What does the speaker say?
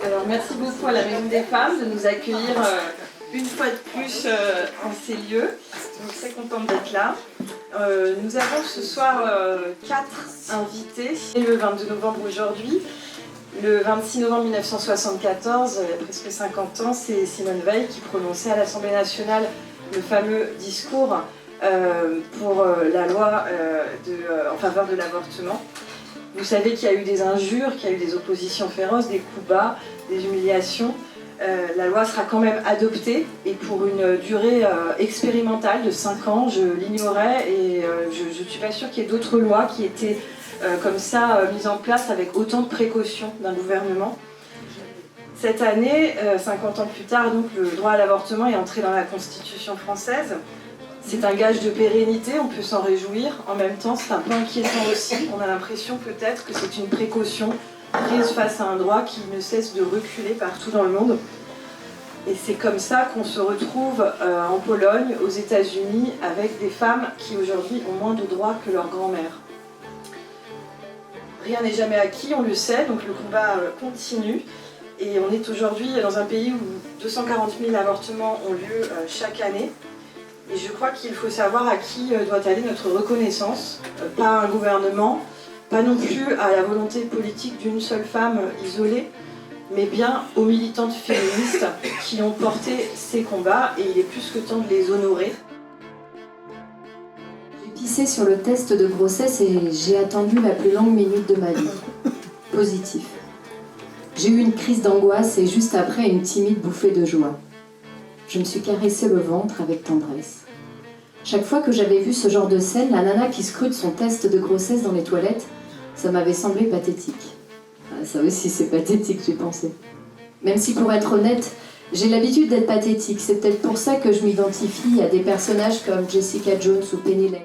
Alors merci beaucoup à la Maison des Femmes de nous accueillir une fois de plus en ces lieux. Je suis très contente d'être là. Nous avons ce soir 4 invités. Le 22 novembre aujourd'hui, le 26 novembre 1974, il y a presque 50 ans, c'est Simone Veil qui prononçait à l'Assemblée nationale le fameux discours pour la loi en faveur de l'avortement. Vous savez qu'il y a eu des injures, qu'il y a eu des oppositions féroces, des coups bas, des humiliations. La loi sera quand même adoptée et pour une durée expérimentale de 5 ans, je l'ignorais et je ne suis pas sûre qu'il y ait d'autres lois qui étaient comme ça mises en place avec autant de précautions d'un gouvernement. Cette année, 50 ans plus tard, donc, le droit à l'avortement est entré dans la Constitution française. C'est un gage de pérennité, on peut s'en réjouir. En même temps, c'est un peu inquiétant aussi. On a l'impression peut-être que c'est une précaution prise face à un droit qui ne cesse de reculer partout dans le monde. Et c'est comme ça qu'on se retrouve en Pologne, aux États-Unis, avec des femmes qui aujourd'hui ont moins de droits que leur grand-mère. Rien n'est jamais acquis, on le sait, donc le combat continue. Et on est aujourd'hui dans un pays où 240 000 avortements ont lieu chaque année. Et je crois qu'il faut savoir à qui doit aller notre reconnaissance, pas à un gouvernement, pas non plus à la volonté politique d'une seule femme isolée, mais bien aux militantes féministes qui ont porté ces combats et il est plus que temps de les honorer. J'ai pissé sur le test de grossesse et j'ai attendu la plus longue minute de ma vie. Positif. J'ai eu une crise d'angoisse et juste après une timide bouffée de joie. Je me suis caressé le ventre avec tendresse. Chaque fois que j'avais vu ce genre de scène, la nana qui scrute son test de grossesse dans les toilettes, ça m'avait semblé pathétique. Ça aussi c'est pathétique, j'ai pensé. Même si pour être honnête, j'ai l'habitude d'être pathétique. C'est peut-être pour ça que je m'identifie à des personnages comme Jessica Jones ou Penny Lane.